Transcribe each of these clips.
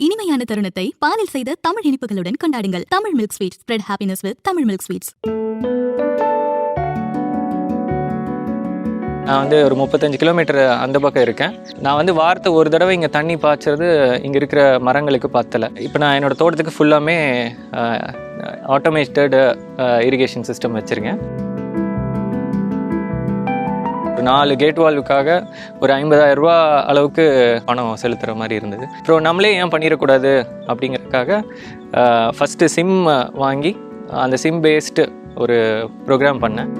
இனிமையான தருணத்தை பாலில் செய்த தமிழ் இனிப்புகளுடன் கொண்டாடுங்கள். Tamil milk sweets. Spread happiness with Tamil milk sweets. நான் வந்து ஒரு 35 கிலோமீட்டர் அந்த பக்கம் இருக்கேன். நான் வந்து வாரத்தை ஒரு தடவை இங்கே தண்ணி பாய்ச்சறது இங்கே இருக்கிற மரங்களுக்கு பத்தலை. இப்போ நான் என்னோடய தோட்டத்துக்கு ஃபுல்லாமே ஆட்டோமேட்டட் இரிகேஷன் சிஸ்டம் வச்சுருக்கேன். ஒரு 4 கேட் வால்வுக்காக ஒரு 50,000 ரூபா அளவுக்கு பணம் செலுத்துகிற மாதிரி இருந்தது. அப்புறம் நம்மளே ஏன் பண்ணிடக்கூடாது அப்படிங்கிறதுக்காக ஃபஸ்ட்டு சிம் வாங்கி அந்த சிம் பேஸ்டு ஒரு ப்ரோக்ராம் பண்ணேன்.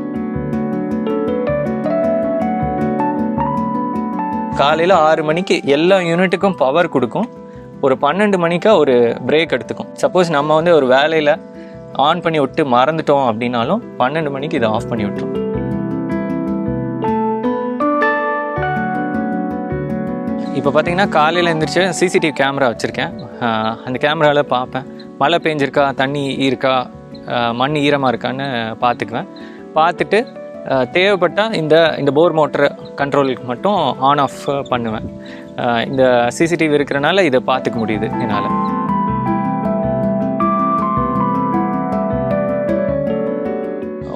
காலையில் 6 மணிக்கு எல்லா யூனிட்டுக்கும் பவர் கொடுக்கும். ஒரு 12 மணிக்கா ஒரு பிரேக் எடுத்துக்கும். சப்போஸ் நம்ம வந்து ஒரு வேலையில் ஆன் பண்ணி விட்டு மறந்துட்டோம் அப்படின்னாலும் 12 மணிக்கு இதை ஆஃப் பண்ணி விட்டுரும். இப்போ பார்த்தீங்கன்னா காலையில் எழுந்திரிச்சு சிசிடிவி கேமரா வச்சுருக்கேன். அந்த கேமராவில் பார்ப்பேன் மழை பெஞ்சிருக்கா, தண்ணி இருக்கா, மண் ஈரமாக இருக்கான்னு பார்த்துக்குவேன். பார்த்துட்டு தேவைப்பட்டால் இந்த போர் மோட்டர் கண்ட்ரோலுக்கு மட்டும் ஆன் ஆஃப் பண்ணுவேன். இந்த சிசிடிவி இருக்கிறனால இதை பார்த்துக்க முடியுது என்னால்.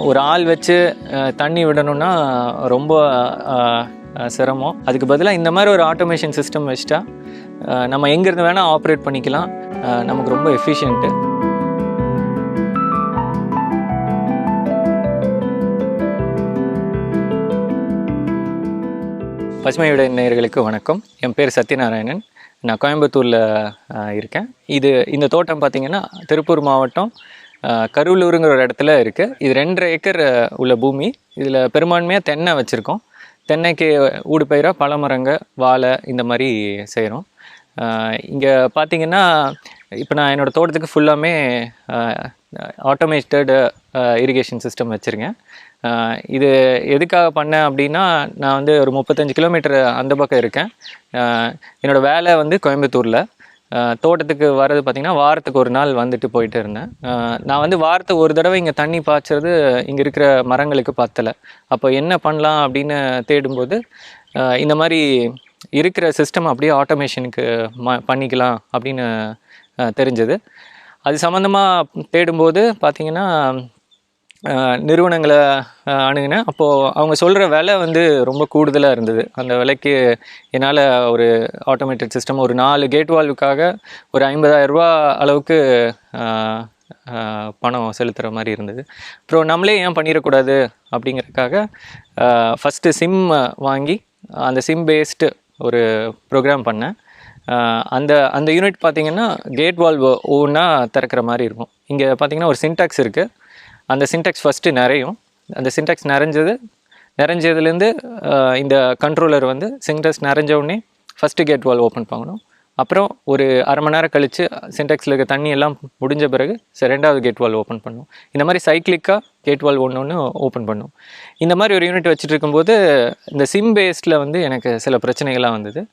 ஒரு ஆள் வச்சு தண்ணி விடணுன்னா ரொம்ப சிரமம். அதுக்கு பதிலாக இந்த மாதிரி ஒரு ஆட்டோமேஷன் சிஸ்டம் வச்சுட்டா நம்ம எங்கேருந்து வேணால் ஆப்ரேட் பண்ணிக்கலாம். நமக்கு ரொம்ப எஃபிஷியன்ட்டு. பசுமை விட நேயர்களுக்கு வணக்கம். என் பேர் சத்யநாராயணன். நான் கோயம்புத்தூரில் இருக்கேன். இந்த தோட்டம் பார்த்திங்கன்னா திருப்பூர் மாவட்டம் கருவலூருங்கிற ஒரு இடத்துல இருக்குது. இது 2.5 ஏக்கர் உள்ள பூமி. இதில் பெரும்பான்மையாக தென்னை வச்சுருக்கோம். தென்னைக்கு ஊடு பயிராக பழமரங்க, வாழை இந்த மாதிரி செய்கிறோம். இங்கே பார்த்திங்கன்னா இப்போ நான் என்னோடய தோட்டத்துக்கு ஃபுல்லாமே ஆட்டோமேட்டட் இரிகேஷன் சிஸ்டம் வச்சுருக்கேன். இது எதுக்காக பண்ணேன் அப்படின்னா, நான் வந்து ஒரு 35 கிலோமீட்டர் அந்த பக்கம் இருக்கேன். என்னோடய வேலை வந்து கோயம்புத்தூரில். தோட்டத்துக்கு வர்றது பார்த்திங்கன்னா வாரத்துக்கு ஒரு நாள் வந்துட்டு போயிட்டு இருந்தேன். நான் வந்து வாரத்தை ஒரு தடவை இங்கே தண்ணி பாய்ச்சறது இங்கே இருக்கிற மரங்களுக்கு பத்தலை. அப்போ என்ன பண்ணலாம் அப்படின்னு தேடும்போது இந்த மாதிரி இருக்கிற சிஸ்டம் அப்படியே ஆட்டோமேஷனுக்கு பண்ணிக்கலாம் அப்படின்னு தெரிஞ்சது. அது சம்மந்தமாக தேடும்போது பார்த்திங்கன்னா நிறுவனங்களை அணுகினேன். அப்போது அவங்க சொல்கிற விலை வந்து ரொம்ப கூடுதலாக இருந்தது. அந்த விலைக்கு என்னால் ஒரு ஆட்டோமேட்டட் சிஸ்டம் ஒரு 4 கேட் வால்வுக்காக ஒரு 50,000 ரூபா அளவுக்கு பணம் செலுத்துகிற மாதிரி இருந்தது. அப்புறம் நம்மளே ஏன் பண்ணிடக்கூடாது அப்படிங்கிறதுக்காக ஃபஸ்ட்டு சிம் வாங்கி அந்த சிம் பேஸ்டு ஒரு ப்ரோக்ராம் பண்ணேன். அந்த யூனிட் பார்த்திங்கன்னா கேட் வால்வ் ஒவ்வொன்றா திறக்கிற மாதிரி இருக்கும். இங்கே பார்த்திங்கன்னா ஒரு சின்டாக்ஸ் இருக்குது. அந்த சின்டாக்ஸ் ஃபஸ்ட்டு நிறையும். அந்த சின்டாக்ஸ் நிறைஞ்சதுலேருந்து இந்த கண்ட்ரோலர் வந்து சின்டாக்ஸ் நிறைஞ்சவுடனே ஃபஸ்ட்டு கேட் வால்வ் ஓப்பன் பண்ணணும். அப்புறம் ஒரு அரை மணி நேரம் கழித்து சின்டாக்ஸில் இருக்க தண்ணி எல்லாம் முடிஞ்ச பிறகு 2வது கேட் வால்வ் ஓப்பன் பண்ணும். இந்த மாதிரி சைக்கிளிக்காக கேட் வால்வ் ஒன்று ஓப்பன் பண்ணும். இந்த மாதிரி ஒரு யூனிட் வச்சுட்டு இருக்கும்போது இந்த சிம் பேஸ்டில் வந்து எனக்கு சில பிரச்சனைகள்லாம் வந்தது.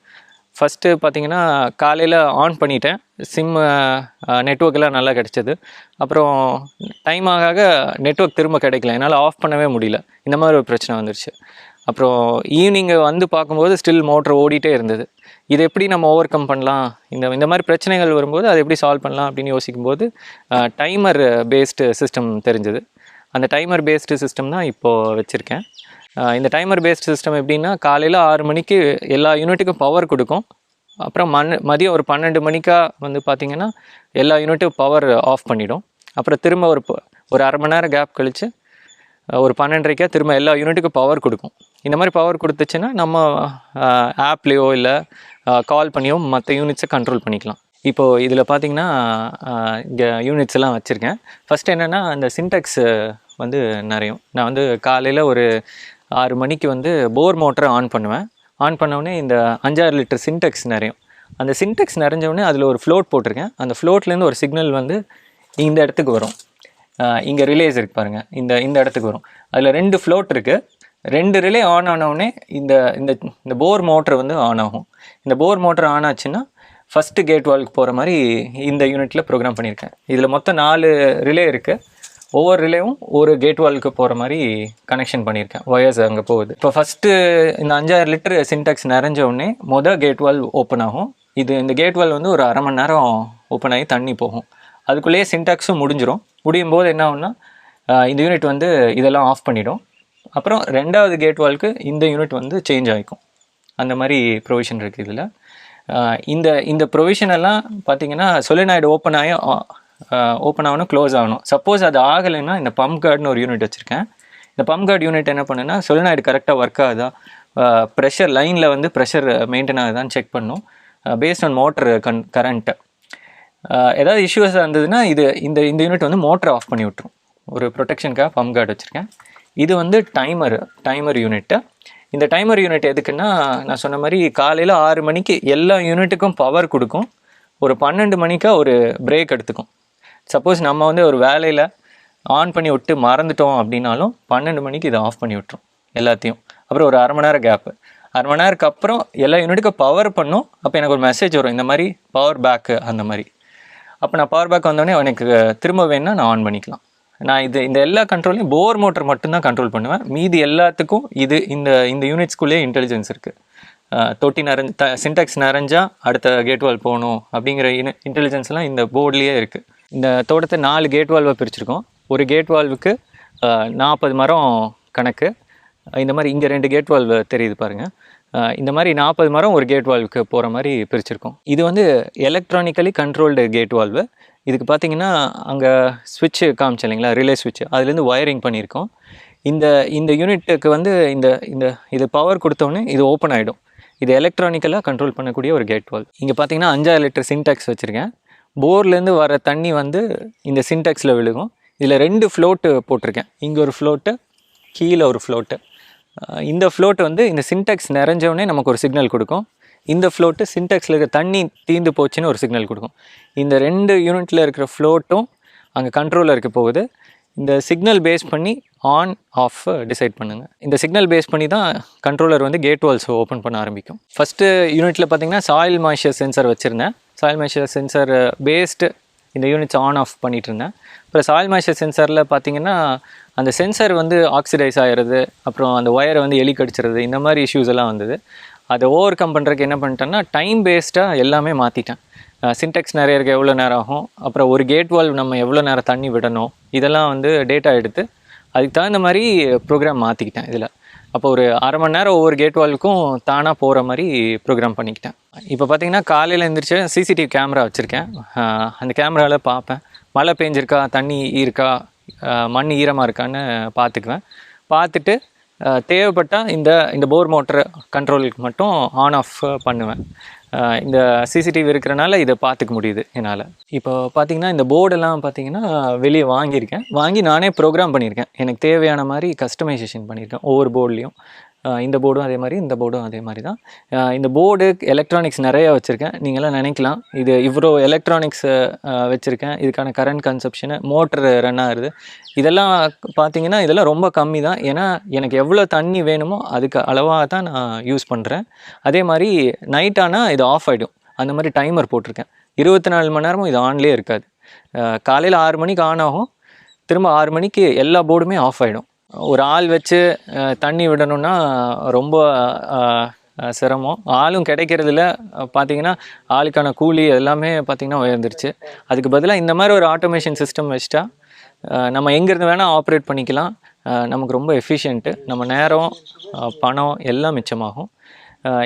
ஃபஸ்ட்டு பார்த்திங்கன்னா காலையில் ஆன் பண்ணிட்டேன். சிம் நெட்வொர்க்கெல்லாம் நல்லா கிடச்சிது. அப்புறம் டைம் ஆக நெட்வொர்க் திரும்ப கிடைக்கல. என்னால் ஆஃப் பண்ணவே முடியல. இந்த மாதிரி ஒரு பிரச்சனை வந்துருச்சு. அப்புறம் ஈவினிங் வந்து பார்க்கும்போது ஸ்டில் மோட்ரு ஓடிட்டே இருந்தது. இதை எப்படி நம்ம ஓவர் கம் பண்ணலாம், இந்த மாதிரி பிரச்சனைகள் வரும்போது அதை எப்படி சால்வ் பண்ணலாம் அப்படின்னு யோசிக்கும்போது டைமர் பேஸ்டு சிஸ்டம் தெரிஞ்சது. அந்த டைமர் பேஸ்டு சிஸ்டம் தான் இப்போது வச்சுருக்கேன். இந்த டைமர் பேஸ்ட் சிஸ்டம் எப்படின்னா, காலையில் 6 மணிக்கு எல்லா யூனிட்டுக்கும் பவர் கொடுக்கும். அப்புறம் மதியம் ஒரு 12 மணிக்கா வந்து பார்த்திங்கன்னா எல்லா யூனிட்டும் பவர் ஆஃப் பண்ணிவிடும். அப்புறம் திரும்ப ஒரு அரை மணி நேரம் கேப் கழித்து ஒரு 12:30 திரும்ப எல்லா யூனிட்டுக்கும் பவர் கொடுக்கும். இந்த மாதிரி பவர் கொடுத்துச்சுன்னா நம்ம ஆப்லேயோ இல்லை கால் பண்ணியோ மற்ற யூனிட்ஸை கண்ட்ரோல் பண்ணிக்கலாம். இப்போது இதில் பார்த்திங்கன்னா இங்கே யூனிட்ஸ் எல்லாம் வச்சுருக்கேன். ஃபஸ்ட்டு என்னென்னா, அந்த சின்டாக்ஸ் வந்து நிறையும். நான் வந்து காலையில் ஒரு 6 மணிக்கு வந்து போர் மோட்டரை ஆன் பண்ணுவேன். ஆன் பண்ணவுடனே இந்த 5-6 லிட்டர் சின்டெக்ஸ் நிறையும். அந்த சின்டெக்ஸ் நிறைஞ்சவுடனே அதில் ஒரு ஃப்ளோட் போட்டிருக்கேன். அந்த ஃப்ளோட்லேருந்து ஒரு சிக்னல் வந்து இந்த இடத்துக்கு வரும். இங்கே ரிலேஸ் இருக்குது பாருங்கள், இந்த இடத்துக்கு வரும். அதில் 2 ஃப்ளோட் இருக்குது. 2 ரிலே ஆன் ஆனவுடனே இந்த போர் மோட்ரு வந்து ஆன் ஆகும். இந்த போர் மோட்ரு ஆன் ஆச்சுன்னா ஃபஸ்ட்டு கேட் வால்வுக்கு போகிற மாதிரி இந்த யூனிட்டில் ப்ரோக்ராம் பண்ணியிருக்கேன். இதில் மொத்தம் 4 ரிலே இருக்குது. ஒவ்வொரு ரிலேவும் ஒரு கேட் வால்வுக்கு போகிற மாதிரி கனெக்ஷன் பண்ணியிருக்கேன். ஒயர்ஸ் அங்கே போகுது. இப்போ ஃபஸ்ட்டு இந்த 5-6 லிட்டர் சின்டாக்ஸ் நிறைஞ்ச உடனே கேட் வால்வ் ஓப்பன் ஆகும். இந்த கேட் வால் வந்து ஒரு அரை மணி நேரம் ஓப்பன் ஆகி தண்ணி போகும். அதுக்குள்ளேயே சின்டாக்ஸும் முடியும் போது என்ன ஆகும்னா இந்த யூனிட் வந்து இதெல்லாம் ஆஃப் பண்ணிடும். அப்புறம் 2வது கேட் வால்க்கு இந்த யூனிட் வந்து சேஞ்ச் ஆகிக்கும். அந்த மாதிரி ப்ரொவிஷன் இருக்குது இதில். இந்த ப்ரொவிஷன் எல்லாம் பார்த்தீங்கன்னா சொலினாய்டு ஓப்பன் ஆகணும், க்ளோஸ் ஆகணும். சப்போஸ் அது ஆகலைன்னா இந்த பம்ப் கார்டுன்னு ஒரு யூனிட் வச்சுருக்கேன். இந்த பம்ப் கார்டு யூனிட் என்ன பண்ணுன்னா சொலினாய்டு கரெக்டாக ஒர்க் ஆகுதா, ப்ரெஷர் லைனில் வந்து ப்ரெஷர் மெயின்டைன் ஆகுதான்னு செக் பண்ணும் பேஸ்ட் ஆன் மோட்டர் கரண்ட்டு. ஏதாவது இஷ்யூஸாக இருந்ததுன்னா இந்த யூனிட் வந்து மோட்டரை ஆஃப் பண்ணி விட்டுரும். ஒரு ப்ரொடெக்ஷனுக்காக பம்ப் கார்டு வச்சுருக்கேன். இது வந்து டைமர் யூனிட்டு. இந்த டைமர் யூனிட் எதுக்குன்னா, நான் சொன்ன மாதிரி காலையில் 6 மணிக்கு எல்லா யூனிட்டுக்கும் பவர் கொடுக்கும். ஒரு 12 மணிக்கா ஒரு பிரேக் எடுத்துக்கும். சப்போஸ் நம்ம வந்து ஒரு வேலையில் ஆன் பண்ணி விட்டு மறந்துட்டோம் அப்படின்னாலும் 12 மணிக்கு இதை ஆஃப் பண்ணி விட்டுரும் எல்லாத்தையும். அப்புறம் ஒரு அரை மணி நேரம் கேப்பு. அரை மணி நேரத்துக்கு அப்புறம் எல்லா யூனிட்டுக்கும் பவர் பண்ணும். அப்போ எனக்கு ஒரு மெசேஜ் வரும், இந்த மாதிரி பவர் பேக்கு அந்த மாதிரி. அப்போ நான் பவர் பேக் வந்தோடனே எனக்கு திரும்ப வேணுன்னா நான் ஆன் பண்ணிக்கலாம். நான் இந்த எல்லா கண்ட்ரோலையும் போர் மோட்டர் மட்டும்தான் கண்ட்ரோல் பண்ணுவேன். மீதி எல்லாத்துக்கும் இந்த யூனிட்ஸ்குள்ளேயே இன்டெலிஜென்ஸ் இருக்குது. தொட்டி சின்டாக்ஸ் நிறைஞ்சால் அடுத்த கேட் வால் போகணும் அப்படிங்கிற இன்டெலிஜென்ஸ்லாம் இந்த போர்ட்லேயே இருக்குது. இந்த தோட்டத்தை 4 கேட் வால்வாக பிரிச்சுருக்கோம். ஒரு கேட் வால்வுக்கு 40 மரம் கணக்கு. இந்த மாதிரி இங்கே 2 கேட் வால்வு தெரியுது பாருங்கள். இந்த மாதிரி 40 மரம் ஒரு கேட் வால்வுக்கு போகிற மாதிரி பிரிச்சுருக்கோம். இது வந்து எலக்ட்ரானிக்கலி கண்ட்ரோல்டு கேட் வால்வு. இதுக்கு பார்த்தீங்கன்னா அங்கே ஸ்விட்ச்சு காமிச்சு இல்லைங்களா, ரிலே ஸ்விட்ச், அதுலேருந்து ஒயரிங் பண்ணியிருக்கோம். இந்த யூனிட்டுக்கு வந்து இது பவர் கொடுத்தோன்னே இது ஓப்பன் ஆகிடும். இது எலக்ட்ரானிக்கலாக கண்ட்ரோல் பண்ணக்கூடிய ஒரு கேட் வால்வ். இங்கே பார்த்தீங்கன்னா 5000 லிட்டர் சின்டாக்ஸ் வச்சுருக்கேன். போர்லேருந்து வர தண்ணி வந்து இந்த சின்டாக்ஸில் விழுகும். இதில் 2 ஃப்ளோட்டு போட்டிருக்கேன். இங்கே ஒரு ஃப்ளோட்டு, கீழே ஒரு ஃப்ளோட்டு. இந்த ஃப்ளோட்டு வந்து இந்த சின்டாக்ஸ் நிறைஞ்சவுடனே நமக்கு ஒரு சிக்னல் கொடுக்கும். இந்த ஃப்ளோட்டு சின்டாக்ஸில் இருக்கிற தண்ணி தீர்ந்து போச்சுன்னு ஒரு சிக்னல் கொடுக்கும். இந்த 2 யூனிட்டில் இருக்கிற ஃப்ளோட்டும் அங்கே கண்ட்ரோலருக்கு போகுது. இந்த சிக்னல் பேஸ் பண்ணி ஆன் ஆஃப் டிசைட் பண்ணுங்கள். இந்த சிக்னல் பேஸ் பண்ணி தான் கண்ட்ரோலர் வந்து கேட் வால்ஸ் ஓப்பன் பண்ண ஆரம்பிக்கும். ஃபஸ்ட்டு யூனிட்டில் பார்த்தீங்கன்னா சாயில் மாய்ஸ்சர் சென்சர் வச்சுருந்தேன். சாயில் மாய்ஸ்சர் சென்சர் பேஸ்டு இந்த யூனிட்ஸ் ஆன் ஆஃப் பண்ணிகிட்டு இருந்தேன். அப்புறம் சாயில் மாய்ஸ்சர் சென்சரில் பார்த்தீங்கன்னா அந்த சென்சர் வந்து ஆக்சிடைஸ் ஆகிறது, அப்புறம் அந்த ஒயரை வந்து எலி கடிச்சிறது, இந்த மாதிரி இஷ்யூஸ் எல்லாம் வந்தது. அதை ஓவர் கம் பண்ணுறதுக்கு என்ன பண்ணிட்டேன்னா டைம் பேஸ்டாக எல்லாமே மாற்றிட்டேன். சின்டெக்ஸ் நிறைய இருக்க எவ்வளோ நேரம் ஆகும், அப்புறம் ஒரு கேட் வால்வ் நம்ம எவ்வளோ நேரம் தண்ணி விடணும், இதெல்லாம் வந்து டேட்டா எடுத்து அதுக்கு தகுந்த மாதிரி ப்ரோக்ராம் மாற்றிக்கிட்டேன் இதில். அப்போ ஒரு அரை மணி நேரம் ஒவ்வொரு கேட் வால்வுக்கும் தானாக போகிற மாதிரி ப்ரோக்ராம் பண்ணிக்கிட்டேன். இப்போ பார்த்தீங்கன்னா காலையில் எழுந்திரிச்சு சிசிடிவி கேமரா வச்சுருக்கேன். அந்த கேமராவில் பார்ப்பேன் மழை பெஞ்சிருக்கா, தண்ணி இருக்கா, மண் ஈரமாக இருக்கான்னு பார்த்துக்குவேன். பார்த்துட்டு தேவைப்பட்டால் இந்த போர் மோட்டர் கண்ட்ரோலுக்கு மட்டும் ஆன் ஆஃப் பண்ணுவேன். இந்த சிசிடிவி இருக்கிறனால இதை பார்த்துக்க முடியுது என்னால். இப்போ பார்த்தீங்கன்னா இந்த போர்டெல்லாம் பார்த்தீங்கன்னா வெளியே வாங்கி நானே ப்ரோக்ராம் பண்ணியிருக்கேன். எனக்கு தேவையான மாதிரி கஸ்டமைசேஷன் பண்ணியிருக்கேன் ஒவ்வொரு போர்ட்லேயும். இந்த போர்டும் அதே மாதிரி, இந்த போர்டும் அதே மாதிரி தான். இந்த போர்டு எலக்ட்ரானிக்ஸ் நிறையா வச்சுருக்கேன். நீங்களாம் நினைக்கலாம் இது இவ்வளோ எலக்ட்ரானிக்ஸ் வச்சுருக்கேன், இதுக்கான கரண்ட் கன்சப்ஷனு, மோட்ரு ரன் ஆகுது, இதெல்லாம் பார்த்தீங்கன்னா இதெல்லாம் ரொம்ப கம்மி தான். ஏன்னா எனக்கு எவ்வளோ தண்ணி வேணுமோ அதுக்கு அளவாக தான் நான் யூஸ் பண்ணுறேன். அதே மாதிரி நைட் ஆனால் இது ஆஃப் ஆகிடும். அந்த மாதிரி டைமர் போட்டிருக்கேன். 24 மணி நேரமும் இது ஆன்லேயே இருக்காது. காலையில் 6 மணிக்கு ஆன் ஆகும், திரும்ப 6 மணிக்கு எல்லா போர்டுமே ஆஃப் ஆகிடும். ஒரு ஆள் வச்சு தண்ணி விடணுன்னா ரொம்ப சிரமம். ஆளும் கிடைக்கிறதுல பார்த்திங்கன்னா ஆளுக்கான கூலி எல்லாமே பார்த்திங்கன்னா உயர்ந்துருச்சு. அதுக்கு பதிலாக இந்த மாதிரி ஒரு ஆட்டோமேஷன் சிஸ்டம் வச்சுட்டா நம்ம எங்கேருந்து வேணால் ஆப்ரேட் பண்ணிக்கலாம். நமக்கு ரொம்ப எஃபிஷியன்ட்டு, நம்ம நேரம் பணம் எல்லாம் மிச்சமாகும்.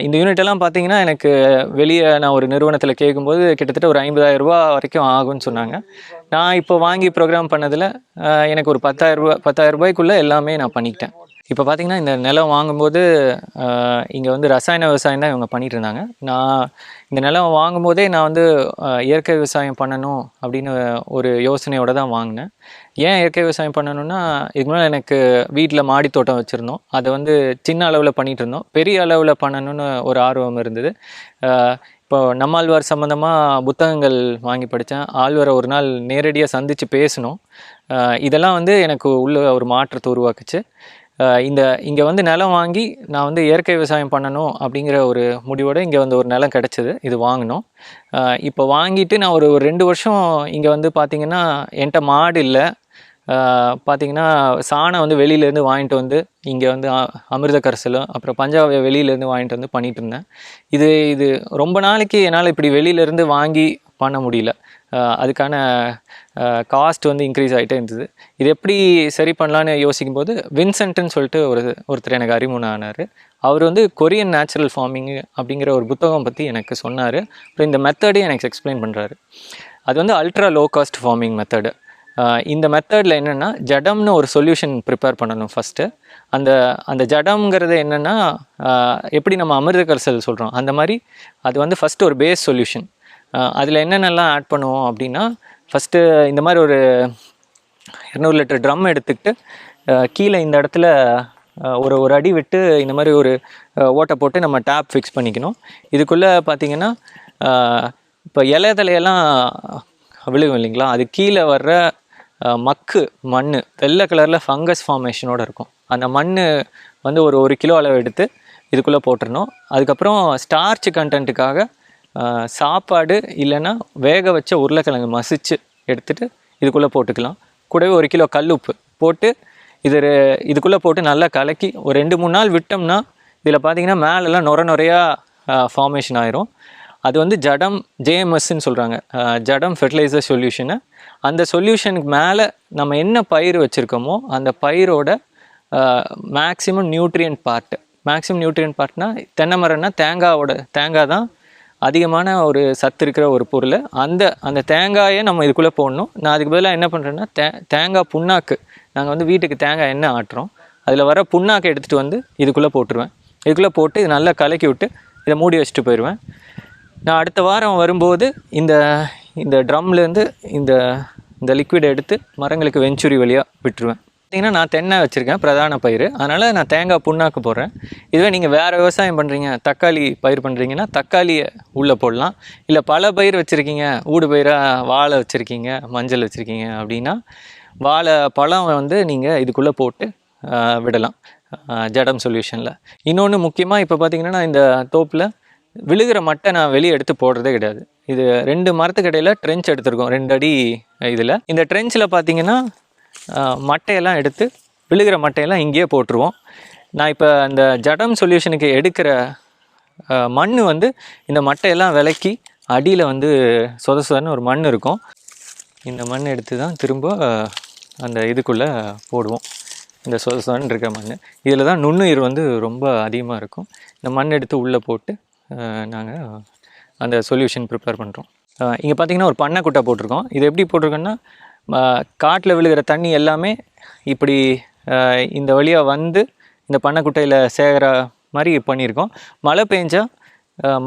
இந்த யூனிட்டெல்லாம் பார்த்தீங்கன்னா எனக்கு வெளியே நான் ஒரு நிறுவனத்தில் கேட்கும்போது கிட்டத்தட்ட ஒரு 50,000 ரூபா வரைக்கும் ஆகும்னு சொன்னாங்க. நான் இப்போ வாங்கி ப்ரோக்ராம் பண்ணதில் எனக்கு ஒரு 10,000 ரூபாய்க்குள்ளே எல்லாமே நான் பண்ணிக்கிட்டேன். இப்போ பார்த்திங்கன்னா இந்த நிலம் வாங்கும்போது இங்கே வந்து ரசாயன விவசாயம் தான் இவங்க பண்ணிகிட்டு இருந்தாங்க. நான் இந்த நிலம் வாங்கும்போதே நான் வந்து இயற்கை விவசாயம் பண்ணணும் அப்படின்னு ஒரு யோசனையோடு தான் வாங்கினேன். ஏன் இயற்கை விவசாயம் பண்ணணுன்னா, இதுக்கு முன்னாடி எனக்கு வீட்டில் மாடி தோட்டம் வச்சுருந்தோம். அதை வந்து சின்ன அளவில் பண்ணிகிட்டு இருந்தோம். பெரிய அளவில் பண்ணணும்னு ஒரு ஆர்வம் இருந்தது. இப்போ நம்மாழ்வார் சம்மந்தமாக புத்தகங்கள் வாங்கி படித்தேன். ஆழ்வாரை ஒரு நாள் நேரடியாக சந்தித்து பேசணும். இதெல்லாம் வந்து எனக்கு உள்ள ஒரு மாற்றத்தை உருவாக்குச்சு. இங்கே வந்து நிலம் வாங்கி நான் வந்து இயற்கை விவசாயம் பண்ணணும் அப்படிங்கிற ஒரு முடிவோடு இங்கே வந்து ஒரு நிலம் கிடச்சிது. இது வாங்கினோம். இப்போ வாங்கிட்டு நான் ஒரு 2 வருஷம் இங்கே வந்து பார்த்திங்கன்னா என்கிட்ட மாடு இல்லை, பார்த்திங்கன்னா சாணம் வந்து வெளியிலேருந்து வாங்கிட்டு வந்து இங்கே வந்து அமிர்த கரைசலும் அப்புறம் பஞ்சாவை வெளியிலேருந்து வாங்கிட்டு வந்து பண்ணிகிட்டு இருந்தேன். இது ரொம்ப நாளைக்கு என்னால் இப்படி வெளியிலேருந்து வாங்கி பண்ண முடியல. அதுக்கான காஸ்ட் வந்து இன்க்ரீஸ் ஆகிட்டே இருந்தது. இது எப்படி சரி பண்ணலான்னு யோசிக்கும்போது வின்சென்ட்னு சொல்லிட்டு ஒருத்தர் எனக்கு அறிமுகம் ஆனார். அவர் வந்து கொரியன் நேச்சுரல் ஃபார்மிங்கு அப்படிங்கிற ஒரு புத்தகம் பற்றி எனக்கு சொன்னார். அப்புறம் இந்த மெத்தடையும் எனக்கு எக்ஸ்பிளைன் பண்ணுறாரு. அது வந்து ultra low cost farming method. இந்த மெத்தடில் என்னென்னா ஜடம்னு ஒரு சொல்யூஷன் ப்ரிப்பேர் பண்ணணும் ஃபஸ்ட்டு. அந்த ஜடம்ங்கிறது என்னென்னா எப்படி நம்ம அமிர்த கரைசல் சொல்கிறோம் அந்த மாதிரி அது வந்து ஃபஸ்ட்டு ஒரு பேஸ் சொல்யூஷன். அதில் என்னென்னலாம் ஆட் பண்ணுவோம் அப்படின்னா ஃபஸ்ட்டு இந்த மாதிரி ஒரு 200 லிட்டர் ட்ரம் எடுத்துக்கிட்டு கீழே இந்த இடத்துல ஒரு அடி விட்டு இந்த மாதிரி ஒரு ஓட்டை போட்டு நம்ம டேப் ஃபிக்ஸ் பண்ணிக்கணும். இதுக்குள்ளே பார்த்திங்கன்னா இப்போ இலையெல்லாம் விழுகும் இல்லைங்களா, அது கீழே வர்ற மக்கு மண் வெள்ளை கலரில் ஃபங்கஸ் ஃபார்மேஷனோடு இருக்கும். அந்த மண் வந்து ஒரு கிலோ அளவு எடுத்து இதுக்குள்ளே போட்டுடணும். அதுக்கப்புறம் ஸ்டார்ச் கண்டென்ட்டுக்காக சாப்பாடு இல்லைன்னா வேக வச்ச உருளைக்கிழங்கு மசிச்சு எடுத்துகிட்டு இதுக்குள்ளே போட்டுக்கலாம். கூடவே 1 கிலோ கல்லுப்பு போட்டு இதுக்குள்ளே போட்டு நல்லா கலக்கி ஒரு 2-3 நாள் விட்டோம்னா இதில் பார்த்திங்கன்னா மேலெல்லாம் நுரையா ஃபார்மேஷன் ஆயிரும். அது வந்து ஜடம் ஜேஎம்எஸ்ன்னு சொல்கிறாங்க, ஜடம் ஃபெர்டிலைசர் சொல்யூஷனு. அந்த சொல்யூஷனுக்கு மேலே நம்ம என்ன பயிர் வச்சுருக்கோமோ அந்த பயிரோட மேக்ஸிமம் நியூட்ரியன்ட் பார்ட்னா தென்னை மரம்னா தேங்காய் தான் அதிகமான ஒரு சத்து இருக்கிற ஒரு பொருள். அந்த தேங்காயை நம்ம இதுக்குள்ளே போடணும். நான் அதுக்கு பதிலாக என்ன பண்ணுறேன்னா தேங்காய் புண்ணாக்கு, நாங்கள் வந்து வீட்டுக்கு தேங்காய் எண்ணெய் ஆட்டுறோம், அதில் வர புண்ணாக்கை எடுத்துகிட்டு வந்து இதுக்குள்ளே போட்டுருவேன். இதுக்குள்ளே போட்டு இது நல்லா கலக்கி விட்டு இதை மூடி வச்சுட்டு போயிடுவேன். நான் அடுத்த வாரம் வரும்போது இந்த ட்ரம்லேருந்து இந்த லிக்விடை எடுத்து மரங்களுக்கு வெஞ்சுரி வழியாக விட்டுருவேன். பார்த்திங்கன்னா நான் தென்னை வச்சுருக்கேன் பிரதான பயிர், அதனால் நான் தேங்காய் புண்ணாக்கு போடுறேன். இதுவே நீங்கள் வேறு விவசாயம் பண்ணுறீங்க, தக்காளி பயிர் பண்ணுறீங்கன்னா தக்காளியை உள்ளே போடலாம். இல்லை பல பயிர் வச்சுருக்கீங்க, ஊடு பயிராக வாழை வச்சுருக்கீங்க, மஞ்சள் வச்சுருக்கீங்க அப்படின்னா வாழை பழம் வந்து நீங்கள் இதுக்குள்ளே போட்டு விடலாம் ஜடம் சொல்யூஷனில். இன்னொன்று முக்கியமாக இப்போ பார்த்திங்கன்னா நான் இந்த தோப்பில் விழுகிற மட்டை நான் வெளியே எடுத்து போடுறதே கிடையாது. இது 2 மரத்துக்கு இடையில் ட்ரென்ச் எடுத்துருக்கோம், 2 அடி இதில். இந்த ட்ரென்ச்சில் பார்த்திங்கன்னா மட்டையெல்லாம் எடுத்து விழுகிற மட்டையெல்லாம் இங்கேயே போட்டுருவோம். நான் இப்போ அந்த ஜடம் சொல்யூஷனுக்கு எடுக்கிற மண் வந்து இந்த மட்டையெல்லாம் விலக்கி அடியில் வந்து சொதன்னு ஒரு மண் இருக்கும். இந்த மண் எடுத்து தான் திரும்ப அந்த இதுக்குள்ளே போடுவோம். இந்த சொதன்னு இருக்கிற மண் இதில் தான் நுண்ணுயிர் வந்து ரொம்ப அதிகமாக இருக்கும். இந்த மண் எடுத்து உள்ளே போட்டு நாங்கள் அந்த சொல்யூஷன் ப்ரிப்பேர் பண்ணுறோம். இங்கே பார்த்திங்கன்னா ஒரு பண்ணைக்குட்டை போட்டிருக்கோம். இது எப்படி போட்டிருக்கோன்னா காட்டில் விழுகிற தண்ணி எல்லாமே இப்படி இந்த வழியாக வந்து இந்த பண்ணைக்குட்டையில் சேகிற மாதிரி பண்ணியிருக்கோம். மழை பெஞ்சால்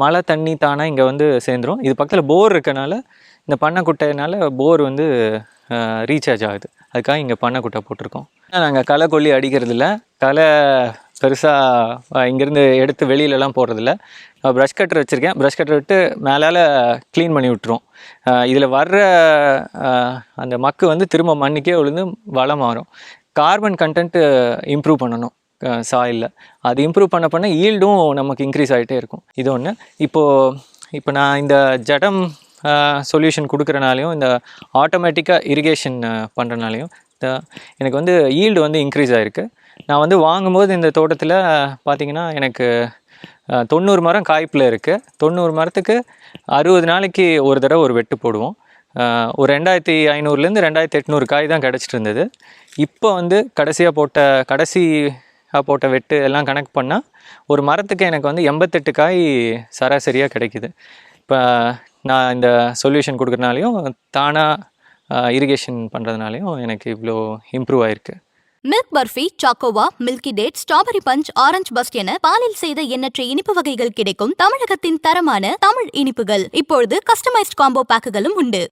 மழை தண்ணி தானாக இங்கே வந்து சேர்ந்துடும். இது பக்கத்தில் போர் இருக்கனால இந்த பண்ணைக்குட்டையினால் போர் வந்து ரீசார்ஜ் ஆகுது. அதுக்காக இங்கே பண்ணைக்குட்டை போட்டிருக்கோம். நாங்கள் களை கொல்லி அடிக்கிறதில்ல, களை பெருசாக இங்கேருந்து எடுத்து வெளியிலலாம் போடுறதில்ல. ப்ரஷ் கட்டர் வச்சுருக்கேன், ப்ரஷ் கட்டர் விட்டு மேலால் க்ளீன் பண்ணி விட்டுரும். இதில் வர்ற அந்த மக்கு வந்து திரும்ப மண்ணுக்கே விழுந்து வளம் மாறும். கார்பன் கண்டென்ட்டு இம்ப்ரூவ் பண்ணணும் சாயிலில். அது இம்ப்ரூவ் பண்ண ஈல்டும் நமக்கு இன்க்ரீஸ் ஆகிட்டே இருக்கும். இது ஒன்று. இப்போ நான் இந்த ஜடம் சொல்யூஷன் கொடுக்குறனாலையும் இந்த ஆட்டோமேட்டிக்காக இரிகேஷன் பண்ணுறனாலையும் எனக்கு வந்து ஈல்டு வந்து இன்க்ரீஸ் ஆகிருக்கு. நான் வந்து வாங்கும்போது இந்த தோட்டத்தில் பார்த்திங்கன்னா எனக்கு 90 மரம் காய்ப்பில் இருக்குது. 90 மரத்துக்கு 60 நாளைக்கு ஒரு தடவை ஒரு வெட்டு போடுவோம். ஒரு 2500லேருந்து 2800 காய் தான் கிடச்சிட்டு இருந்தது. இப்போ வந்து கடைசியாக போட்ட வெட்டு எல்லாம் கணக்கு பண்ணால் ஒரு மரத்துக்கு எனக்கு வந்து 88 காய் சராசரியாக கிடைக்குது. இப்போ நான் இந்த சொல்யூஷன் கொடுக்குறனாலையும் தானாக இரிகேஷன் பண்ணுறதுனாலையும் எனக்கு இவ்வளோ இம்ப்ரூவ் ஆகிருக்கு. மில்க் பர்ஃபி, சாக்கோவா, milky date, strawberry punch, orange burst என பாலில் செய்த எண்ணற்ற இனிப்பு வகைகள் கிடைக்கும் தமிழகத்தின் தரமான தமிழ் இனிப்புகள். இப்பொழுது கஸ்டமைஸ்ட் காம்போ பேக்குகளும் உண்டு.